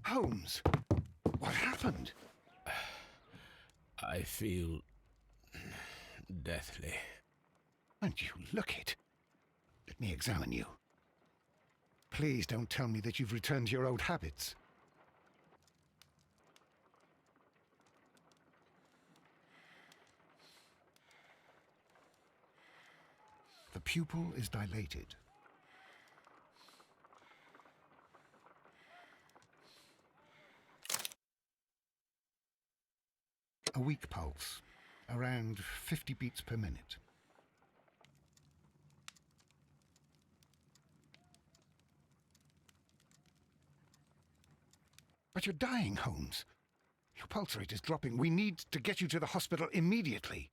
Holmes, what happened? I feel deathly. And you look it. Let me examine you. Please don't tell me that you've returned to your old habits. The pupil is dilated. A weak pulse, around 50 beats per minute. But you're dying, Holmes. Your pulse rate is dropping. We need to get you to the hospital immediately.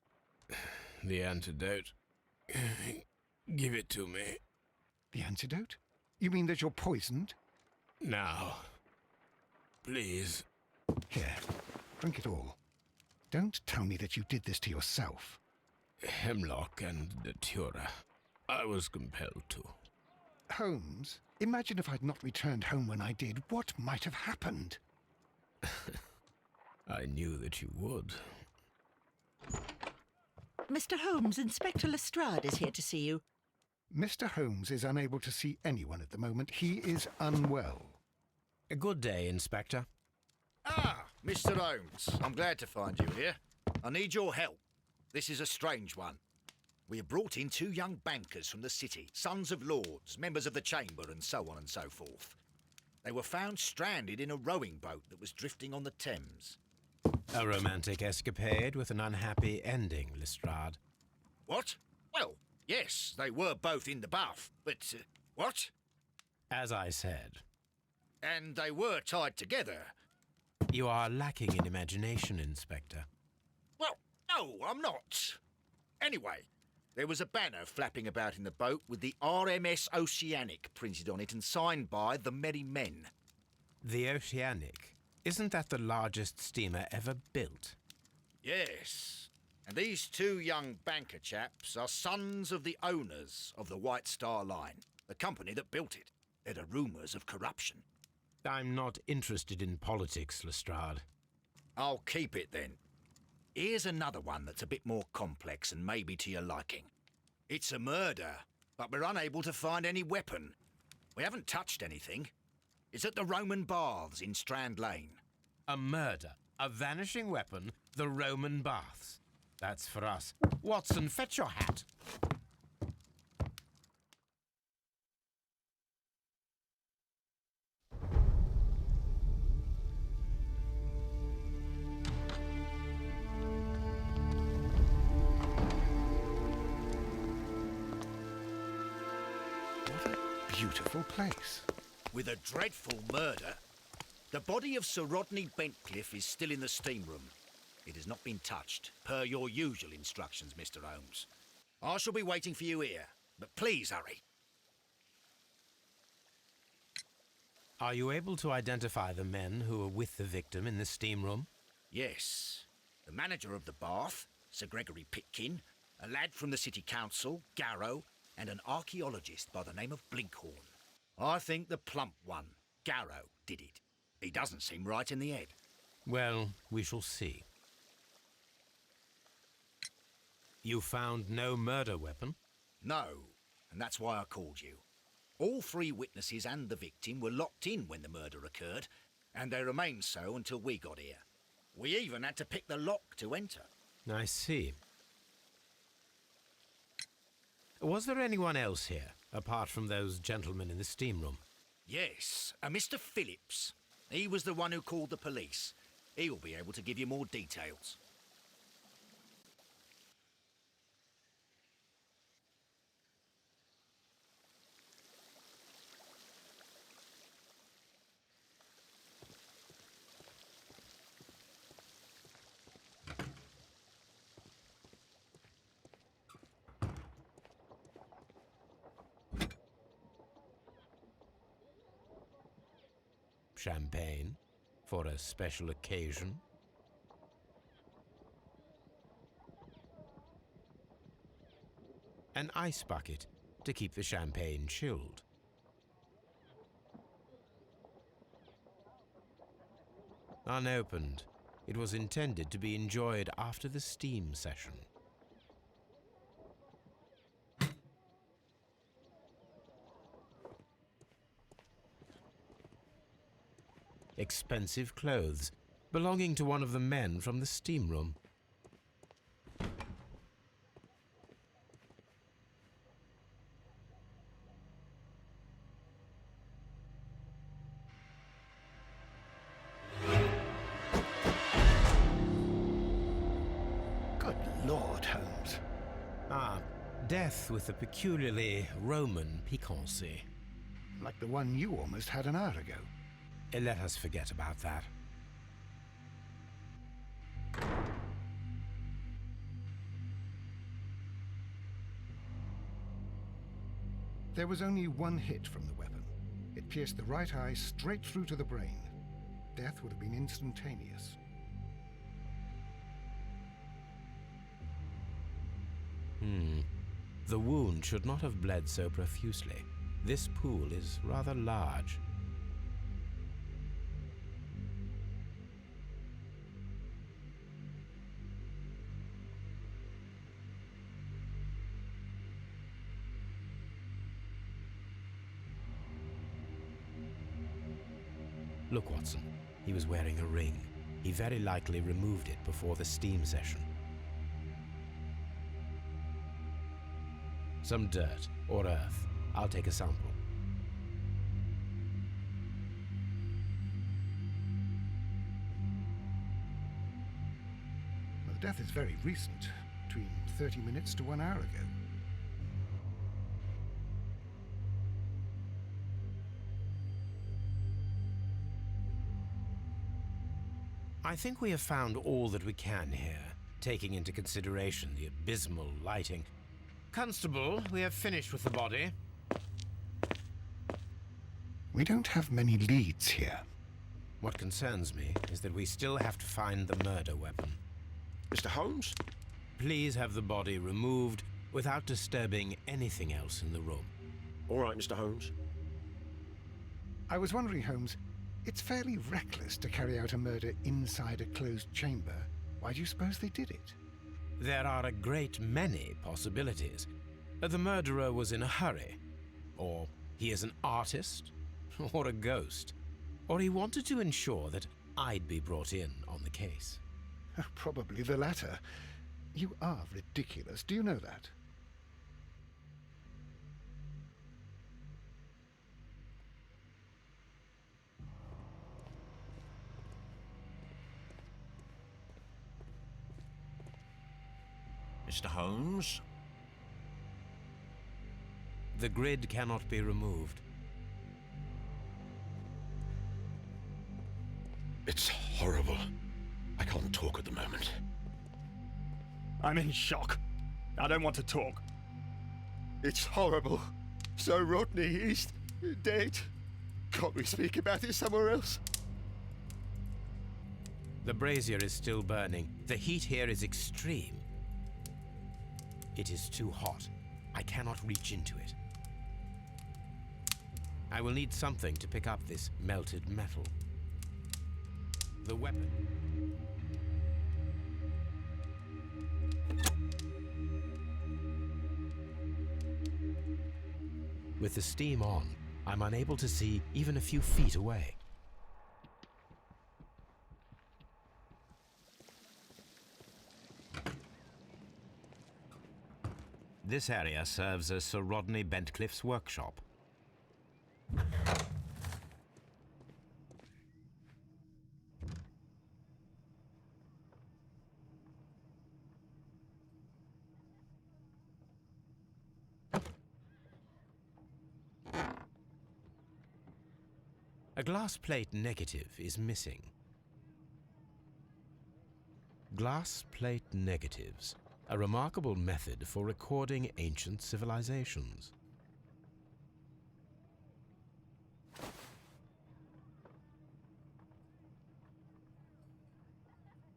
The antidote. Give it to me. The antidote? You mean that you're poisoned? Now. Please. Here, drink it all. Don't tell me that you did this to yourself. Hemlock and datura. I was compelled to. Holmes, imagine if I'd not returned home when I did. What might have happened? I knew that you would. Mr. Holmes, Inspector Lestrade is here to see you. Mr. Holmes is unable to see anyone at the moment. He is unwell. A good day, Inspector. Ah, Mr. Holmes. I'm glad to find you here. I need your help. This is a strange one. We have brought in 2 young bankers from the city, sons of lords, members of the chamber, and so on and so forth. They were found stranded in a rowing boat that was drifting on the Thames. A romantic escapade with an unhappy ending, Lestrade. What? Well, yes, they were both in the bath, but, what? As I said, And they were tied together. you are lacking in imagination, Inspector. Well, no, I'm not. Anyway, there was a banner flapping about in the boat with the RMS Oceanic printed on it and signed by the Merry Men. The Oceanic. Isn't that the largest steamer ever built? Yes. And these 2 young banker chaps are sons of the owners of the White Star Line, the company that built it. There are rumours of corruption. I'm not interested in politics, Lestrade. I'll keep it then. Here's another one that's a bit more complex and maybe to your liking. It's a murder, but we're unable to find any weapon. We haven't touched anything. It's at the Roman Baths in Strand Lane. A murder, a vanishing weapon, the Roman Baths. That's for us. Watson, fetch your hat. Beautiful place. With a dreadful murder. The body of Sir Rodney Bentcliffe is still in the steam room. It has not been touched, per your usual instructions, Mr. Holmes. I shall be waiting for you here, but please hurry. Are you able to identify the men who were with the victim in the steam room? Yes. The manager of the bath, Sir Gregory Pitkin, a lad from the City Council, Garrow, and an archaeologist by the name of Blinkhorn. I think the plump one, Garrow, did it. He doesn't seem right in the head. Well, we shall see. You found no murder weapon? No, and that's why I called you. All 3 witnesses and the victim were locked in when the murder occurred, and they remained so until we got here. We even had to pick the lock to enter. I see. Was there anyone else here, apart from those gentlemen in the steam room? Yes, a Mr. Phillips. He was the one who called the police. He'll be able to give you more details. Champagne for a special occasion. An ice bucket to keep the champagne chilled. Unopened. It was intended to be enjoyed after the steam session. Expensive clothes, belonging to one of the men from the steam room. Good Lord, Holmes. Ah, death with a peculiarly Roman piquancy. Like the one you almost had an hour ago. Let us forget about that. There was only one hit from the weapon. It pierced the right eye straight through to the brain. Death would have been instantaneous. The wound should not have bled so profusely. This pool is rather large. Look, Watson. He was wearing a ring. He very likely removed it before the steam session. Some dirt or earth. I'll take a sample. Well, the death is very recent, between 30 minutes to 1 hour ago. I think we have found all that we can here, taking into consideration the abysmal lighting. Constable, we have finished with the body. We don't have many leads here. What concerns me is that we still have to find the murder weapon. Mr. Holmes? Please have the body removed without disturbing anything else in the room. All right, Mr. Holmes. I was wondering, Holmes, it's fairly reckless to carry out a murder inside a closed chamber. Why do you suppose they did it? There are a great many possibilities. The murderer was in a hurry, or he is an artist, or a ghost, or he wanted to ensure that I'd be brought in on the case. Probably the latter. You are ridiculous, do you know that? Mr. Holmes? The grid cannot be removed. It's horrible. I can't talk at the moment. I'm in shock. I don't want to talk. It's horrible. So Rodney, he's dead. Can't we speak about it somewhere else? The brazier is still burning. The heat here is extreme. It is too hot. I cannot reach into it. I will need something to pick up this melted metal. The weapon. With the steam on, I'm unable to see even a few feet away. This area serves as Sir Rodney Bentcliffe's workshop. A glass plate negative is missing. Glass plate negatives, a remarkable method for recording ancient civilizations.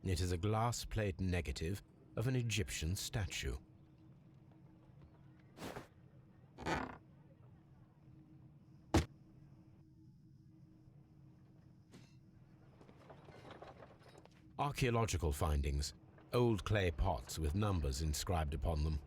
It is a glass plate negative of an Egyptian statue. Archaeological findings. Old clay pots with numbers inscribed upon them.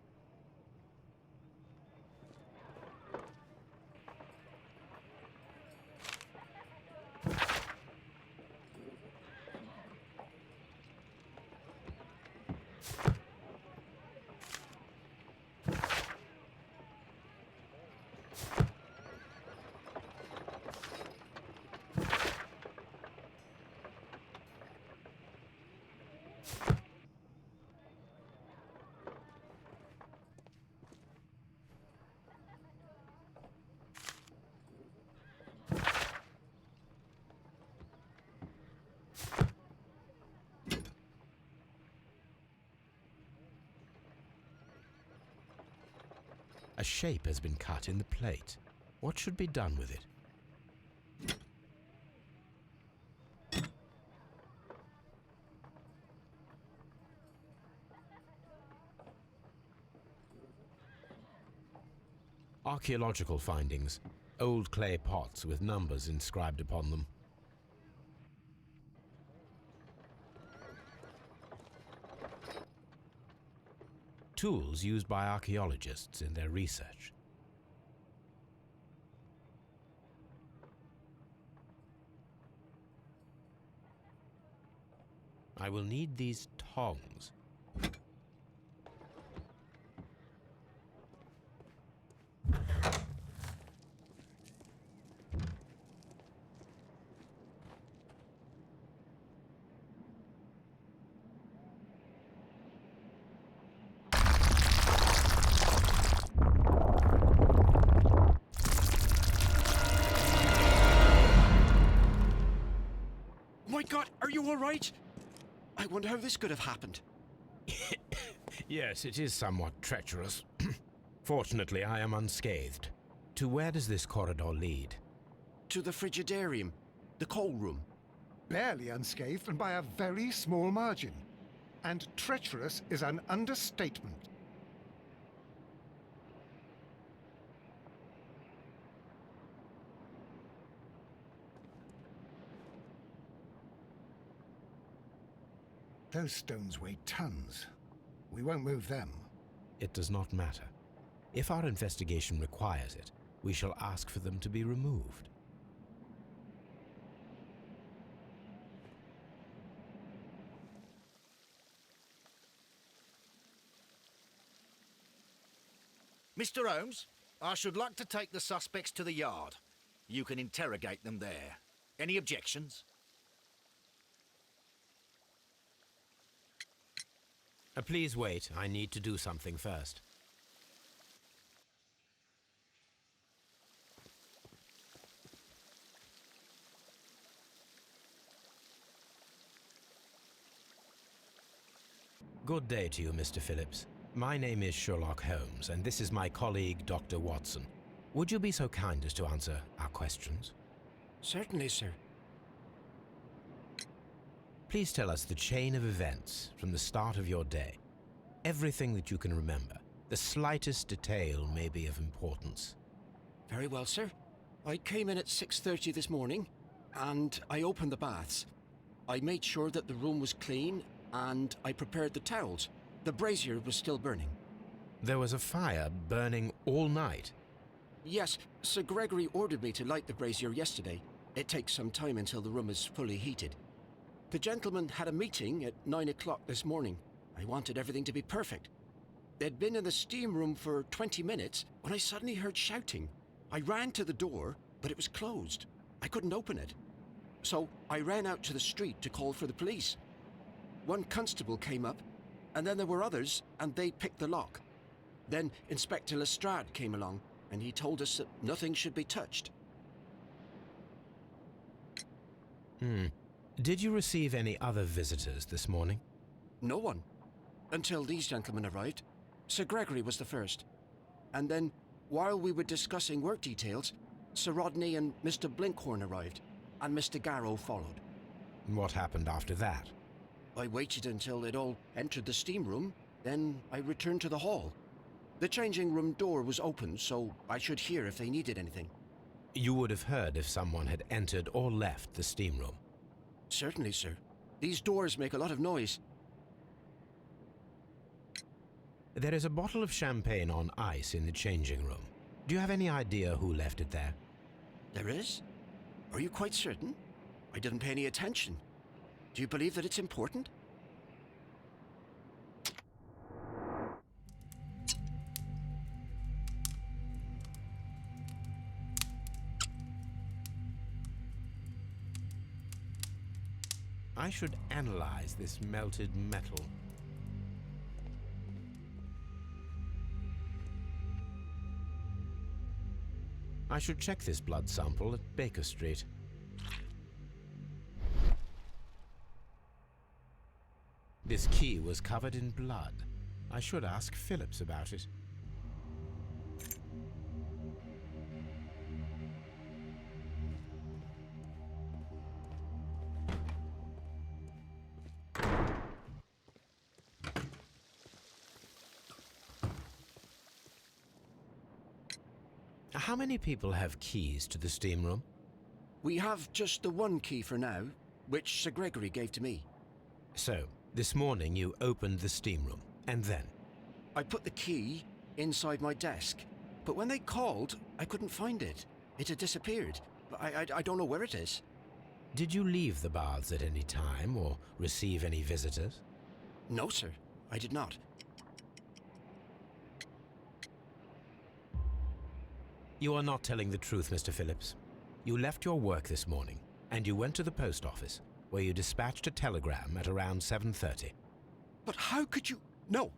A shape has been cut in the plate. What should be done with it? Archaeological findings. Old clay pots with numbers inscribed upon them. Tools used by archaeologists in their research. I will need these tongs. My God, are you all right? I wonder how this could have happened. Yes, it is somewhat treacherous. Fortunately, I am unscathed. To where does this corridor lead? To the frigidarium, the coal room. Barely unscathed and by a very small margin. And treacherous is an understatement. Those stones weigh tons. We won't move them. It does not matter. If our investigation requires it, we shall ask for them to be removed. Mr. Holmes, I should like to take the suspects to the yard. You can interrogate them there. Any objections? Please wait. I need to do something first. Good day to you, Mr. Phillips. My name is Sherlock Holmes, and this is my colleague, Dr. Watson. Would you be so kind as to answer our questions? Certainly, sir. Please tell us the chain of events from the start of your day. Everything that you can remember. The slightest detail may be of importance. Very well, sir. I came in at 6:30 this morning, and I opened the baths. I made sure that the room was clean, and I prepared the towels. The brazier was still burning. There was a fire burning all night. Yes, Sir Gregory ordered me to light the brazier yesterday. It takes some time until the room is fully heated. The gentleman had a meeting at 9 o'clock this morning. I wanted everything to be perfect. They'd been in the steam room for 20 minutes when I suddenly heard shouting. I ran to the door, but it was closed. I couldn't open it. So I ran out to the street to call for the police. One constable came up, and then there were others, and they picked the lock. Then Inspector Lestrade came along, and he told us that nothing should be touched. Did you receive any other visitors this morning? No one. Until these gentlemen arrived. Sir Gregory was the first. And then, while we were discussing work details, Sir Rodney and Mr. Blinkhorn arrived, and Mr. Garrow followed. What happened after that? I waited until they'd all entered the steam room, then I returned to the hall. The changing room door was open, so I should hear if they needed anything. You would have heard if someone had entered or left the steam room. Certainly, sir. These doors make a lot of noise. There is a bottle of champagne on ice in the changing room. Do you have any idea who left it there? There is? Are you quite certain? I didn't pay any attention. Do you believe that it's important? I should analyze this melted metal. I should check this blood sample at Baker Street. This key was covered in blood. I should ask Phillips about it. How many people have keys to the steam room? We have just the one key for now, which Sir Gregory gave to me. So, this morning you opened the steam room, and then? I put the key inside my desk, but when they called, I couldn't find it. It had disappeared. I don't know where it is. Did you leave the baths at any time or receive any visitors? No, sir, I did not. You are not telling the truth, Mr. Phillips. You left your work this morning, and you went to the post office, where you dispatched a telegram at around 7:30. But how could you... No,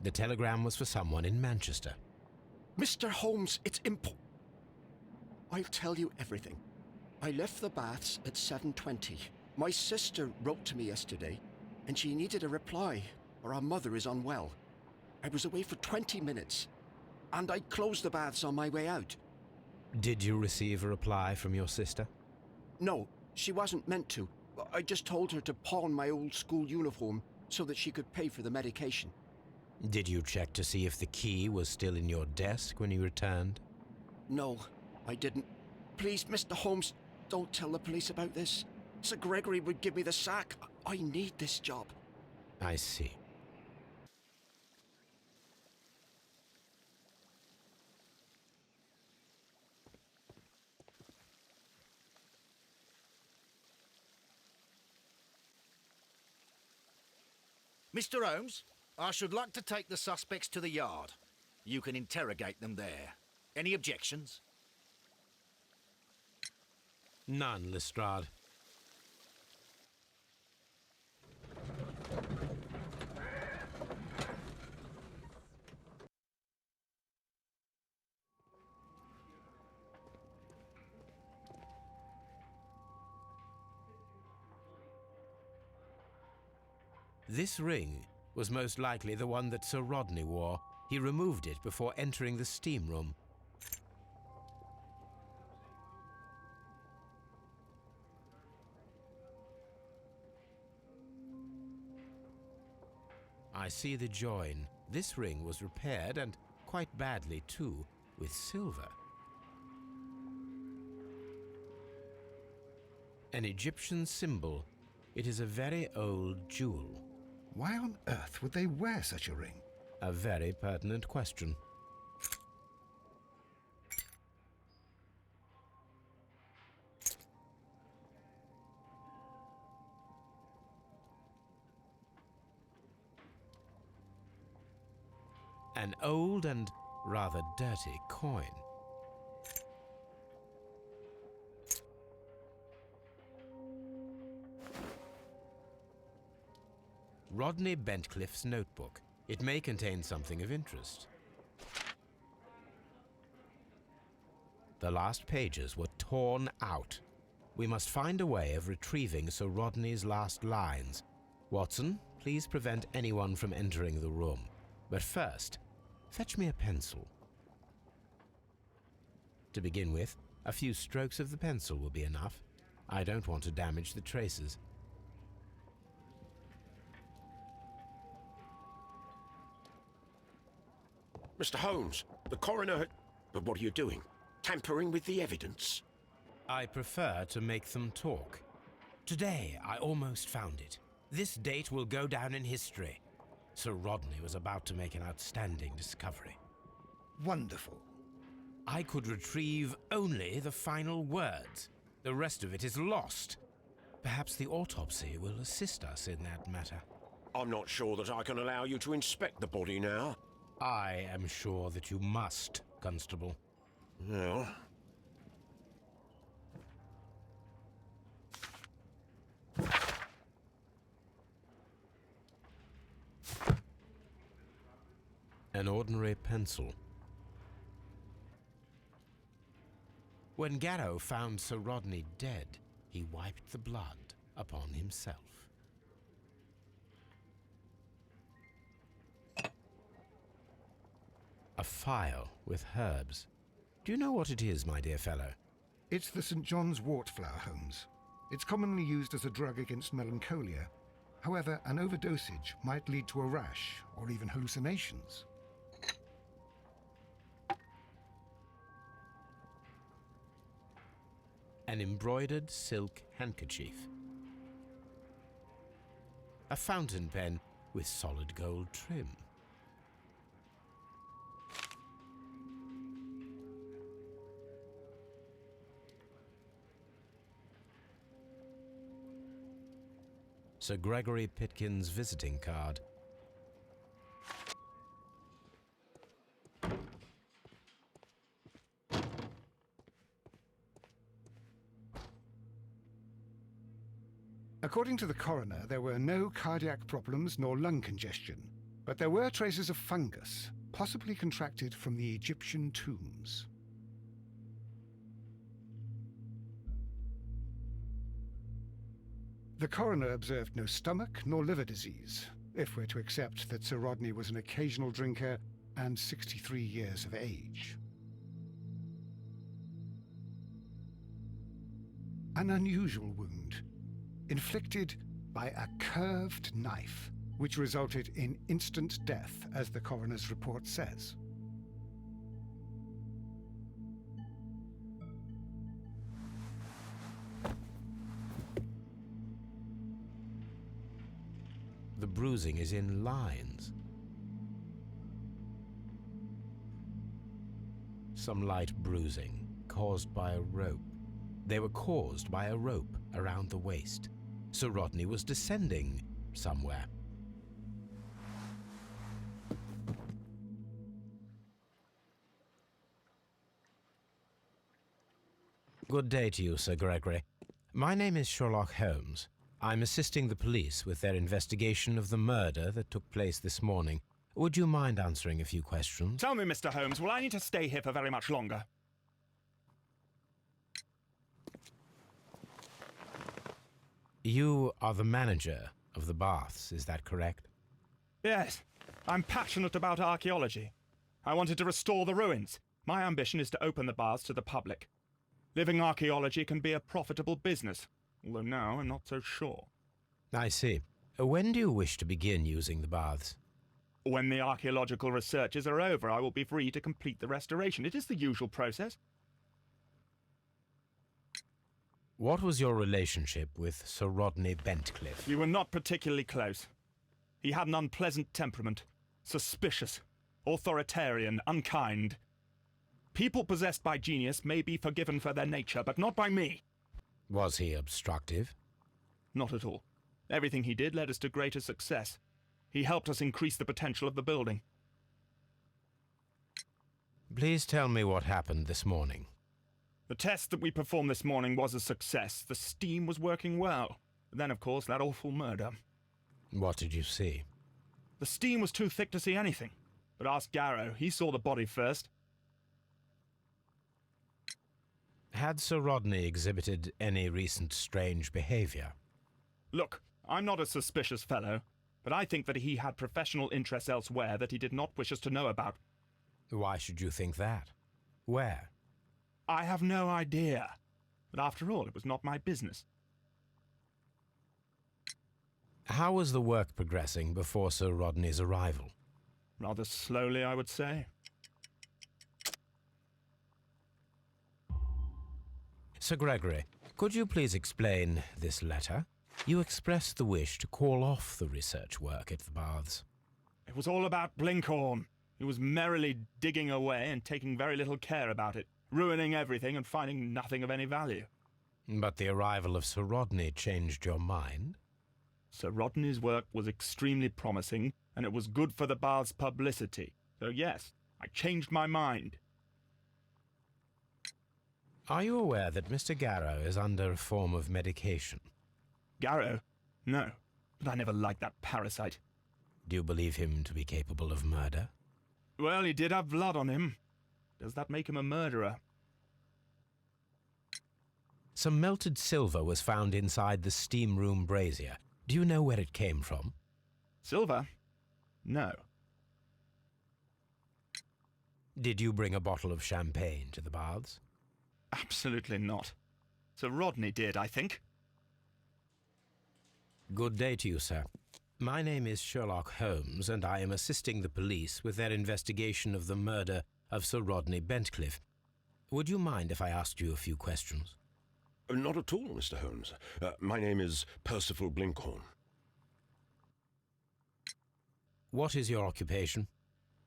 The telegram was for someone in Manchester. Mr. Holmes, it's I'll tell you everything. I left the baths at 7:20. My sister wrote to me yesterday, and she needed a reply, or our mother is unwell. I was away for 20 minutes, and I closed the baths on my way out. Did you receive a reply from your sister? No, she wasn't meant to. I just told her to pawn my old school uniform so that she could pay for the medication. Did you check to see if the key was still in your desk when you returned? No, I didn't. Please, Mr. Holmes, don't tell the police about this. Sir Gregory would give me the sack. I need this job. I see. Mr. Holmes, I should like to take the suspects to the yard. You can interrogate them there. Any objections? None, Lestrade. This ring was most likely the one that Sir Rodney wore. He removed it before entering the steam room. I see the join. This ring was repaired, and quite badly too, with silver. An Egyptian symbol. It is a very old jewel. Why on earth would they wear such a ring? A very pertinent question. An old and rather dirty coin. Rodney Bentcliffe's notebook. It may contain something of interest. The last pages were torn out. We must find a way of retrieving Sir Rodney's last lines. Watson, please prevent anyone from entering the room. But first, fetch me a pencil. To begin with, a few strokes of the pencil will be enough. I don't want to damage the traces. Mr. Holmes, the coroner... But what are you doing? Tampering with the evidence? I prefer to make them talk. Today, I almost found it. This date will go down in history. Sir Rodney was about to make an outstanding discovery. Wonderful. I could retrieve only the final words. The rest of it is lost. Perhaps the autopsy will assist us in that matter. I'm not sure that I can allow you to inspect the body now. I am sure that you must, Constable. Well, An ordinary pencil. When Garrow found Sir Rodney dead, he wiped the blood upon himself. A phial with herbs. Do you know what it is, my dear fellow? It's the St. John's wort flower, Holmes. It's commonly used as a drug against melancholia. However, an overdosage might lead to a rash or even hallucinations. An embroidered silk handkerchief. A fountain pen with solid gold trim. Sir Gregory Pitkin's visiting card. According to the coroner, there were no cardiac problems nor lung congestion, but there were traces of fungus, possibly contracted from the Egyptian tombs. The coroner observed no stomach nor liver disease, if we're to accept that Sir Rodney was an occasional drinker and 63 years of age. An unusual wound, inflicted by a curved knife, which resulted in instant death, as the coroner's report says. The bruising is in lines. Some light bruising, caused by a rope. They were caused by a rope around the waist. Sir Rodney was descending somewhere. Good day to you, Sir Gregory. My name is Sherlock Holmes. I'm assisting the police with their investigation of the murder that took place this morning. Would you mind answering a few questions? Tell me, Mr. Holmes, will I need to stay here for very much longer? You are the manager of the baths, is that correct? Yes. I'm passionate about archaeology. I wanted to restore the ruins. My ambition is to open the baths to the public. Living archaeology can be a profitable business, although now I'm not so sure. I see. When do you wish to begin using the baths? When the archaeological researches are over, I will be free to complete the restoration. It is the usual process. What was your relationship with Sir Rodney Bentcliffe? We were not particularly close. He had an unpleasant temperament, suspicious, authoritarian, unkind. People possessed by genius may be forgiven for their nature, but not by me. Was he obstructive? Not at all. Everything he did led us to greater success. He helped us increase the potential of the building. Please tell me what happened this morning. The test that we performed this morning was a success. The steam was working well. Then, of course, that awful murder. What did you see? The steam was too thick to see anything. But ask Garrow. He saw the body first. Had Sir Rodney exhibited any recent strange behavior? Look, I'm not a suspicious fellow, but I think that he had professional interests elsewhere that he did not wish us to know about. Why should you think that? Where? I have no idea. But after all, it was not my business. How was the work progressing before Sir Rodney's arrival? Rather slowly, I would say. Sir Gregory, Could you please explain this letter? You expressed the wish to call off the research work at the baths. It was all about Blinkhorn. He was merrily digging away and taking very little care about it, ruining everything and finding nothing of any value. But the arrival of Sir Rodney changed your mind? Sir Rodney's work was extremely promising, and it was good for the bath's publicity. So yes, I changed my mind. Are you aware that Mr. Garrow is under a form of medication? Garrow? No, but I never liked that parasite. Do you believe him to be capable of murder? Well, he did have blood on him. Does that make him a murderer? Some melted silver was found inside the steam room brazier. Do you know where it came from? Silver? No. Did you bring a bottle of champagne to the baths? Absolutely not. Sir Rodney did, I think. Good day to you, sir. My name is Sherlock Holmes, and I am assisting the police with their investigation of the murder of Sir Rodney Bentcliffe. Would you mind if I asked you a few questions? Not at all, Mr. Holmes. My name is Percival Blinkhorn. What is your occupation?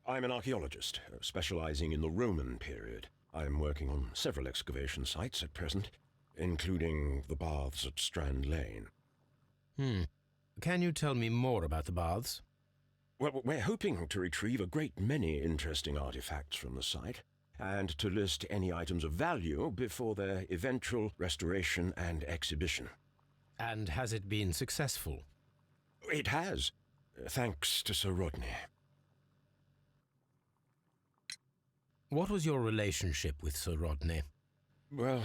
I'm an archaeologist, specializing in the Roman period. I'm working on several excavation sites at present, including the baths at Strand Lane. Can you tell me more about the baths? Well, we're hoping to retrieve a great many interesting artifacts from the site, and to list any items of value before their eventual restoration and exhibition. And has it been successful? It has, thanks to Sir Rodney. What was your relationship with Sir Rodney? Well,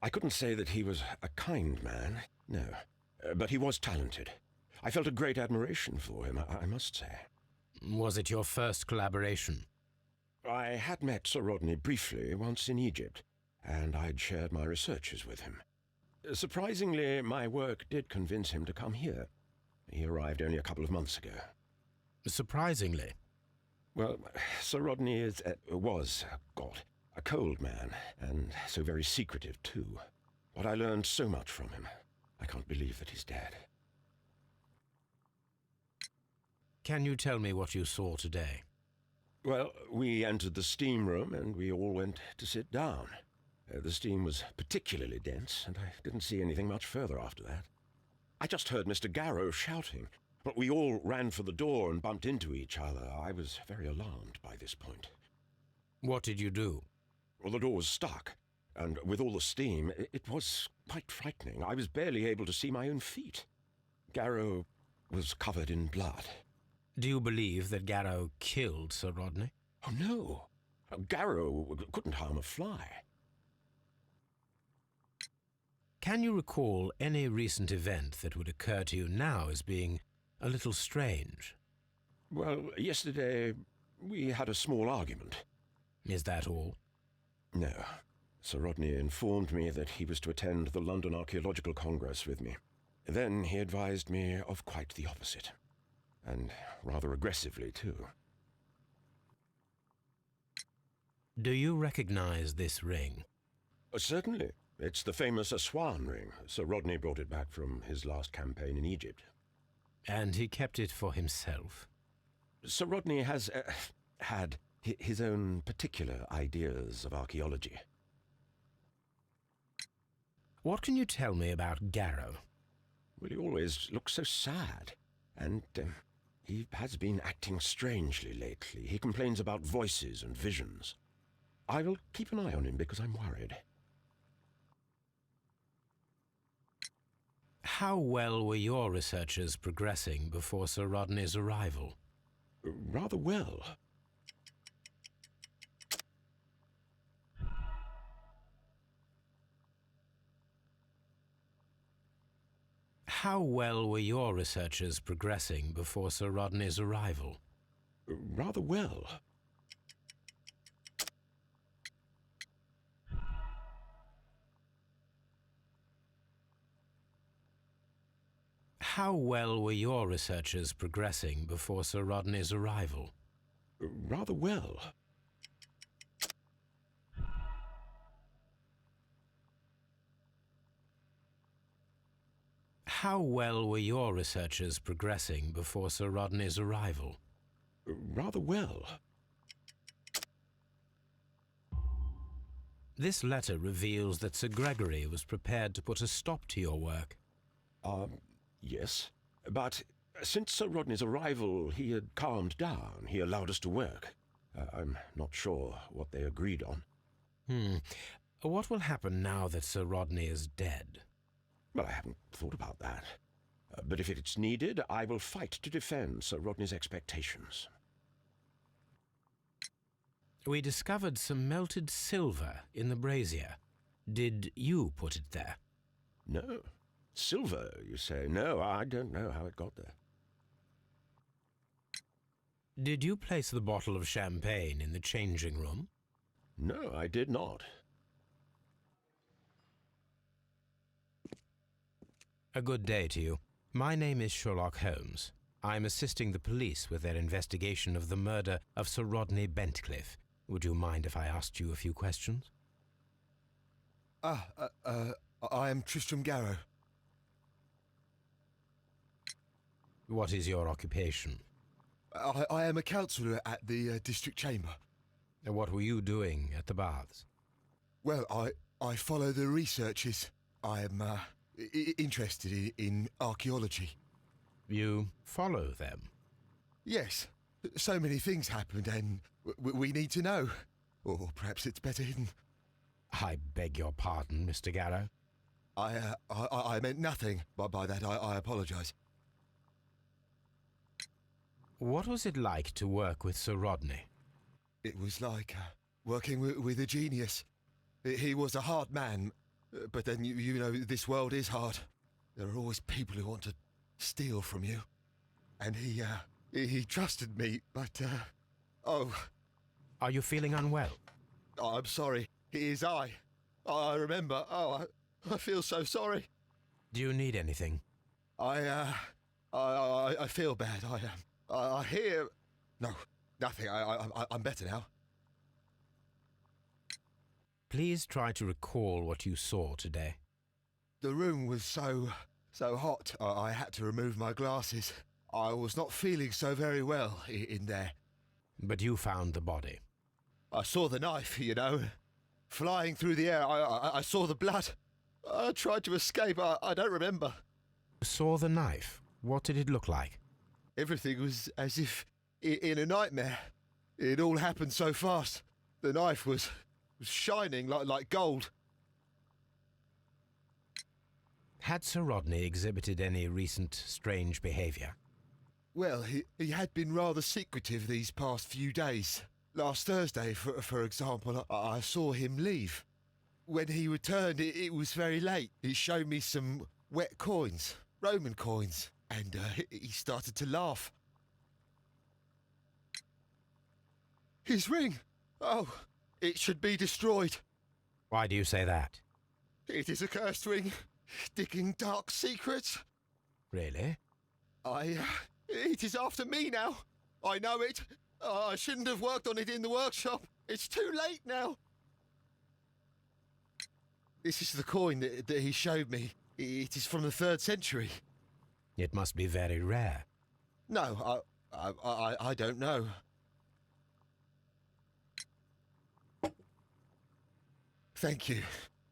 I couldn't say that he was a kind man, no, but he was talented. I felt a great admiration for him, I must say. Was it your first collaboration? I had met Sir Rodney briefly once in Egypt, and I'd shared my researches with him. Surprisingly, my work did convince him to come here. He arrived only a couple of months ago. Surprisingly? Well, Sir Rodney was a cold man, and so very secretive too. But I learned so much from him. I can't believe that he's dead. Can you tell me what you saw today? Well, we entered the steam room and we all went to sit down. The steam was particularly dense, and I didn't see anything much further after that. I just heard Mr. Garrow shouting, but we all ran for the door and bumped into each other. I was very alarmed by this point. What did you do? Well, the door was stuck, and with all the steam, it was quite frightening. I was barely able to see my own feet. Garrow was covered in blood. Do you believe that Garrow killed Sir Rodney? Oh, no. Garrow couldn't harm a fly. Can you recall any recent event that would occur to you now as being a little strange? Well, yesterday we had a small argument. Is that all? No. Sir Rodney informed me that he was to attend the London Archaeological Congress with me. Then he advised me of quite the opposite. And rather aggressively, too. Do you recognize this ring? Certainly. It's the famous Aswan ring. Sir Rodney brought it back from his last campaign in Egypt. And he kept it for himself? Sir Rodney has had his own particular ideas of archaeology. What can you tell me about Garrow? Well, he always looks so sad. And he has been acting strangely lately. He complains about voices and visions. I will keep an eye on him because I'm worried. How well were your researchers progressing before Sir Rodney's arrival? Rather well. How well were your researchers progressing before Sir Rodney's arrival? Rather well. How well were your researchers progressing before Sir Rodney's arrival? Rather well. How well were your researchers progressing before Sir Rodney's arrival? Rather well. This letter reveals that Sir Gregory was prepared to put a stop to your work. Yes. But since Sir Rodney's arrival, he had calmed down. He allowed us to work. I'm not sure what they agreed on. What will happen now that Sir Rodney is dead? Well, I haven't thought about that. But if it's needed, I will fight to defend Sir Rodney's expectations. We discovered some melted silver in the brazier. Did you put it there? No. Silver, you say? No, I don't know how it got there. Did you place the bottle of champagne in the changing room? No, I did not. A good day to you. My name is Sherlock Holmes. I'm assisting the police with their investigation of the murder of Sir Rodney Bentcliffe. Would you mind if I asked you a few questions? I am Tristram Garrow. What is your occupation? I am a counsellor at the district chamber. And what were you doing at the baths? Well, I follow the researches. I am interested in archaeology. You follow them? Yes. So many things happened and we need to know. Or perhaps it's better hidden. I beg your pardon, Mr. Garrow. I meant nothing by that. I apologise. What was it like to work with Sir Rodney? It was like working with a genius. He was a hard man, but then you know this world is hard. There are always people who want to steal from you. And he trusted me, but Are you feeling unwell? I'm sorry. It is I remember. I feel so sorry. Do you need anything? I feel bad. I hear... No, nothing. I'm better now. Please try to recall what you saw today. The room was so hot, I had to remove my glasses. I was not feeling so very well in there. But you found the body. I saw the knife, you know, flying through the air. I saw the blood. I tried to escape. I don't remember. You saw the knife? What did it look like? Everything was as if in a nightmare. It all happened so fast. The knife was shining like gold. Had Sir Rodney exhibited any recent strange behaviour? Well, he had been rather secretive these past few days. Last Thursday, for example, I saw him leave. When he returned, it was very late. He showed me some wet coins, Roman coins, and he started to laugh. His ring! Oh, it should be destroyed. Why do you say that? It is a cursed ring, digging dark secrets. Really? It is after me now. I know it. I shouldn't have worked on it in the workshop. It's too late now. This is the coin that he showed me. It is from the 3rd century. It must be very rare. No, I don't know. Thank you.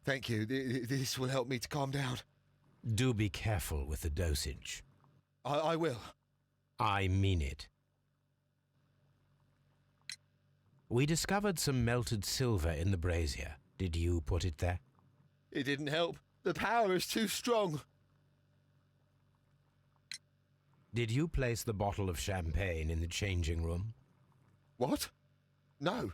Thank you. This will help me to calm down. Do be careful with the dosage. I will. I mean it. We discovered some melted silver in the brazier. Did you put it there? It didn't help. The power is too strong. Did you place the bottle of champagne in the changing room? What? No.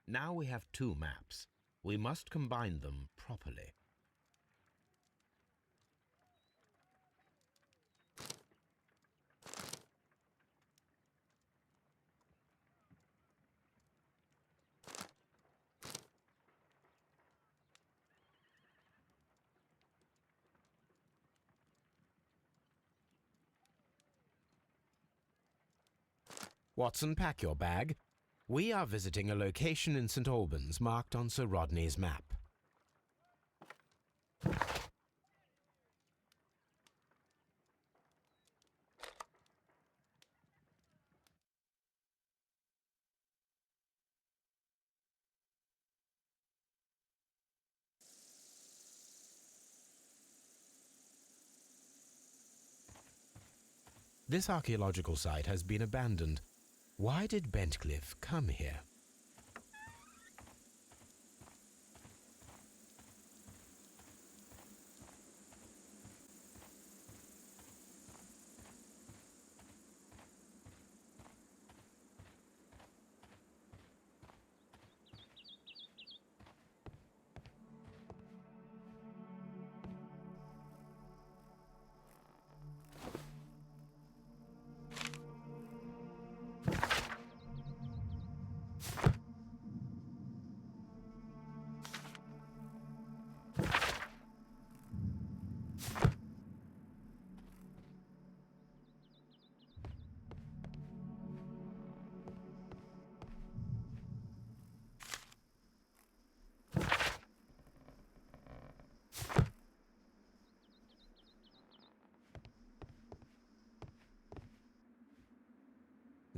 Now we have 2 maps. We must combine them properly. Watson, pack your bag. We are visiting a location in St. Albans marked on Sir Rodney's map. This archaeological site has been abandoned. Why did Bentcliffe come here?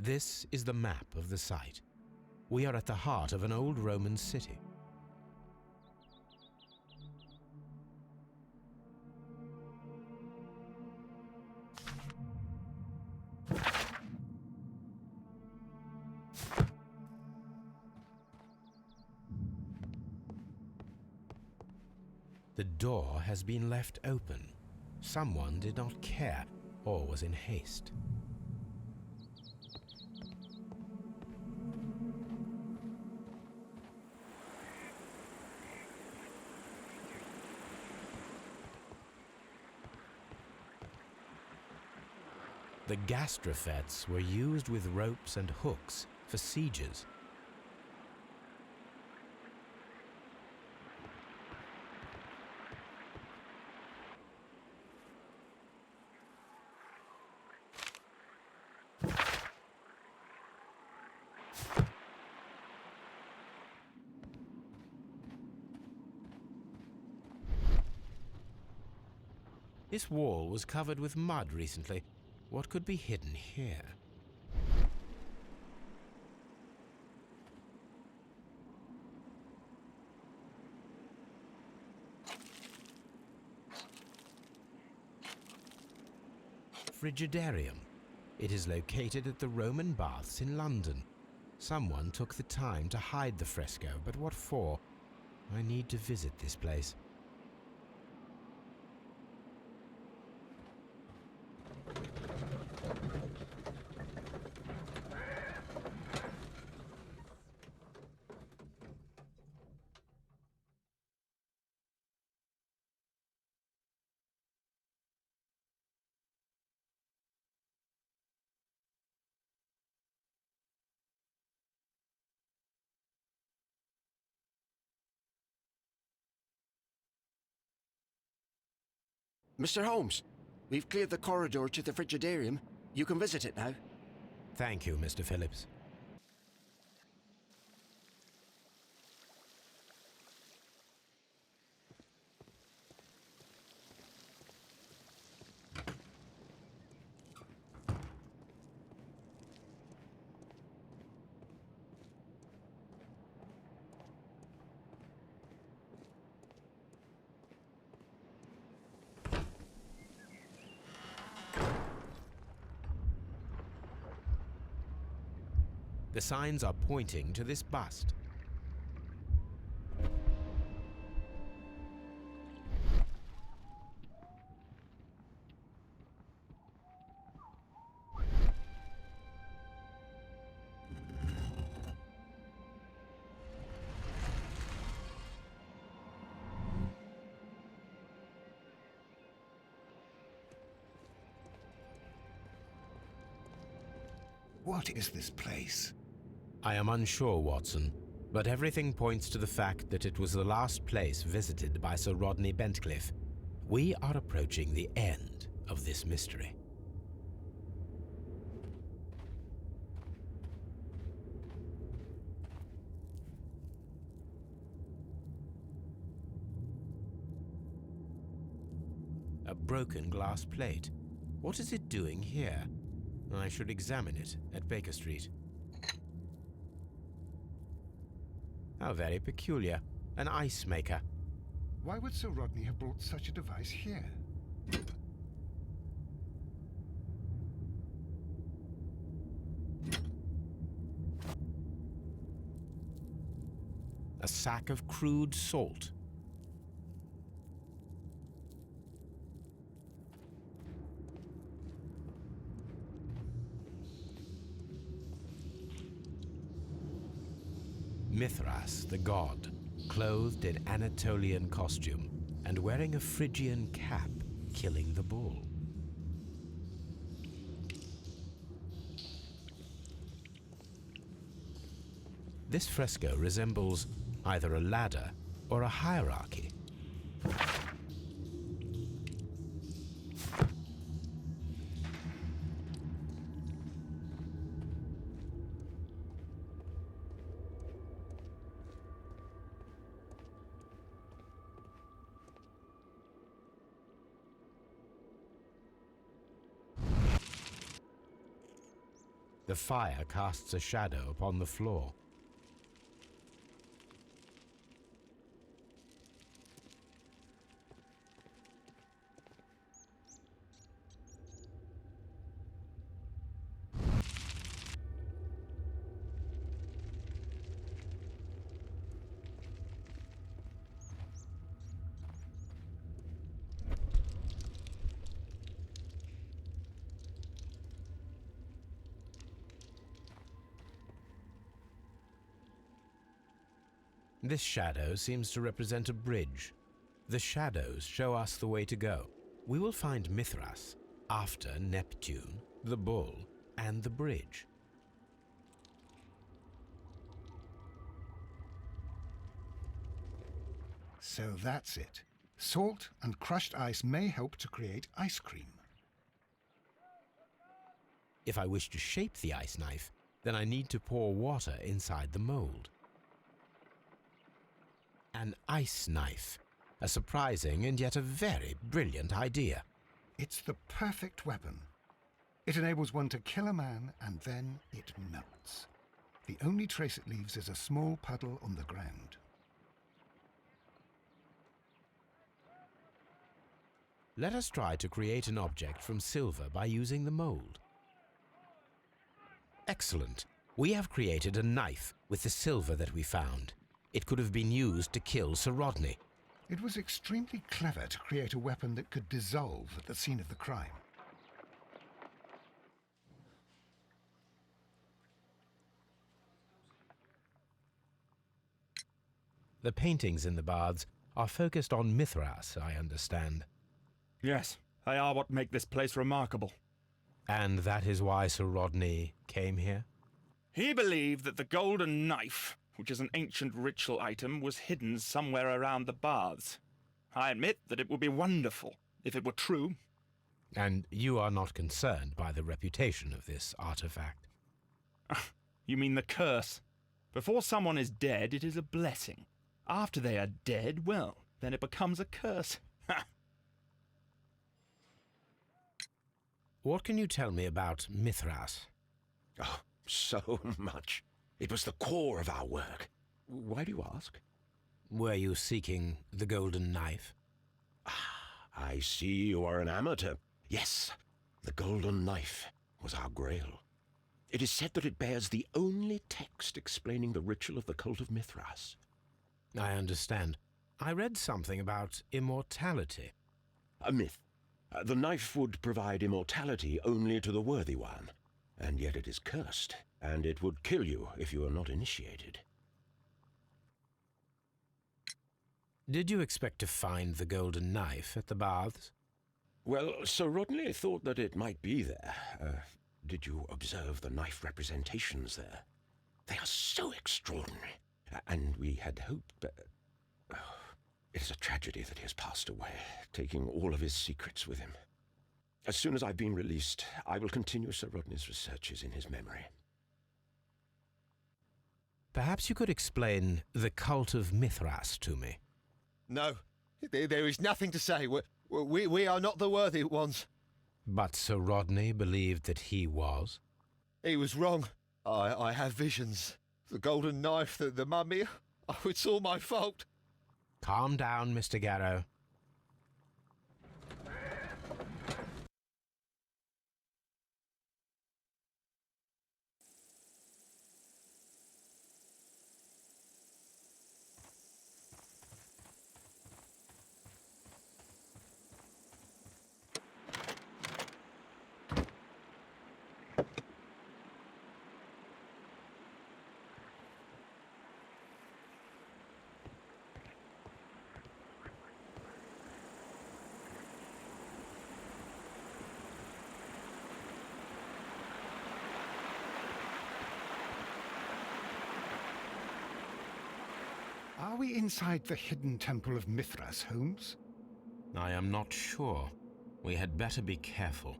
This is the map of the site. We are at the heart of an old Roman city. The door has been left open. Someone did not care or was in haste. The gastrofets were used with ropes and hooks for sieges. This wall was covered with mud recently. What could be hidden here? Frigidarium. It is located at the Roman Baths in London. Someone took the time to hide the fresco, but what for? I need to visit this place. Mr. Holmes, we've cleared the corridor to the Frigidarium. You can visit it now. Thank you, Mr. Phillips. The signs are pointing to this bust. What is this place? I am unsure, Watson, but everything points to the fact that it was the last place visited by Sir Rodney Bentcliffe. We are approaching the end of this mystery. A broken glass plate. What is it doing here? I should examine it at Baker Street. How very peculiar. An ice maker. Why would Sir Rodney have brought such a device here? sack of crude salt. Mithras, the god, clothed in Anatolian costume and wearing a Phrygian cap, killing the bull. This fresco resembles either a ladder or a hierarchy. The fire casts a shadow upon the floor. This shadow seems to represent a bridge. The shadows show us the way to go. We will find Mithras after Neptune, the bull, and the bridge. So that's it. Salt and crushed ice may help to create ice cream. If I wish to shape the ice knife, then I need to pour water inside the mold. An ice knife. A surprising and yet a very brilliant idea. It's the perfect weapon. It enables one to kill a man and then it melts. The only trace it leaves is a small puddle on the ground. Let us try to create an object from silver by using the mold. Excellent. We have created a knife with the silver that we found. It could have been used to kill Sir Rodney. It was extremely clever to create a weapon that could dissolve at the scene of the crime. The paintings in the baths are focused on Mithras, I understand. Yes, they are what make this place remarkable. And that is why Sir Rodney came here? He believed that the golden knife, which is an ancient ritual item, was hidden somewhere around the baths. I admit that it would be wonderful if it were true. And you are not concerned by the reputation of this artifact? You mean the curse? Before someone is dead, it is a blessing. After they are dead, well, then it becomes a curse. What can you tell me about Mithras? Oh, so much. It was the core of our work. Why do you ask? Were you seeking the golden knife? I see you are an amateur. Yes, the golden knife was our grail. It is said that it bears the only text explaining the ritual of the cult of Mithras. I understand. I read something about immortality. A myth. The knife would provide immortality only to the worthy one, and yet it is cursed, and it would kill you if you are not initiated. Did you expect to find the golden knife at the baths? Well, Sir Rodney thought that it might be there. Did you observe the knife representations there? They are so extraordinary, and we had hoped... It is a tragedy that he has passed away, taking all of his secrets with him. As soon as I've been released, I will continue Sir Rodney's researches in his memory. Perhaps you could explain the cult of Mithras to me. No, there is nothing to say. We are not the worthy ones. But Sir Rodney believed that he was? He was wrong. I have visions. The golden knife, the mummy. Oh, it's all my fault. Calm down, Mr. Garrow. we inside the hidden temple of Mithras, Holmes? I am not sure. We had better be careful.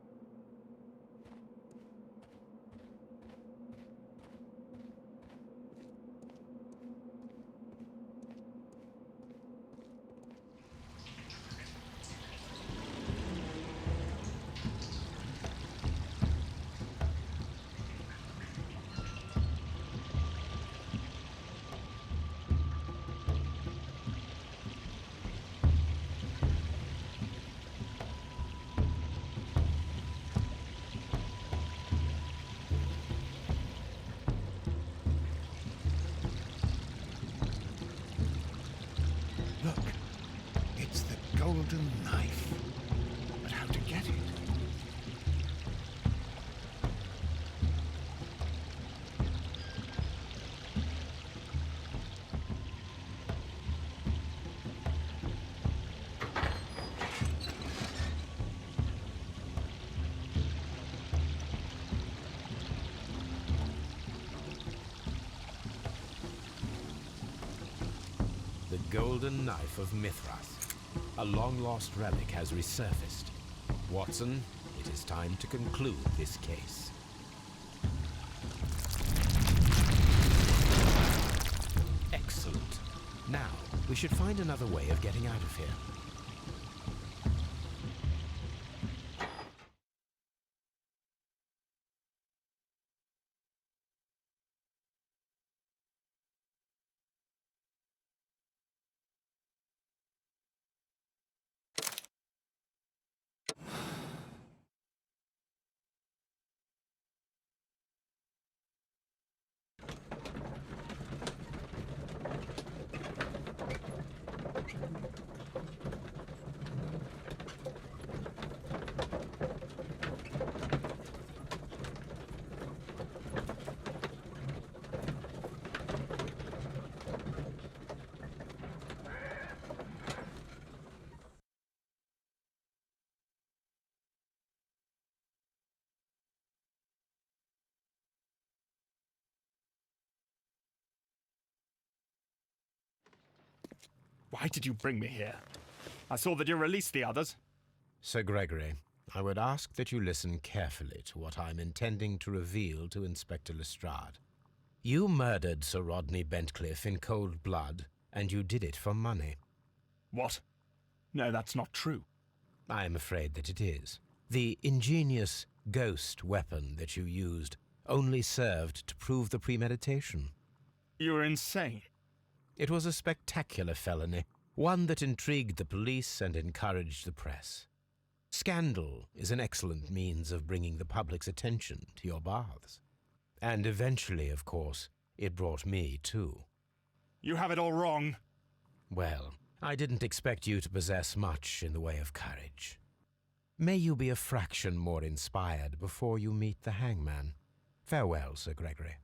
Look, it's the golden knife. But how to get it? The golden knife of Mithras. A long-lost relic has resurfaced. Watson, it is time to conclude this case. Excellent. Now, we should find another way of getting out of here. Why did you bring me here? I saw that you released the others. Sir Gregory, I would ask that you listen carefully to what I'm intending to reveal to Inspector Lestrade. You murdered Sir Rodney Bentcliffe in cold blood, and you did it for money. What? No, that's not true. I am afraid that it is. The ingenious ghost weapon that you used only served to prove the premeditation. You're insane. It was a spectacular felony, one that intrigued the police and encouraged the press. Scandal is an excellent means of bringing the public's attention to your baths. And eventually, of course, it brought me too. You have it all wrong. Well, I didn't expect you to possess much in the way of courage. May you be a fraction more inspired before you meet the hangman. Farewell, Sir Gregory.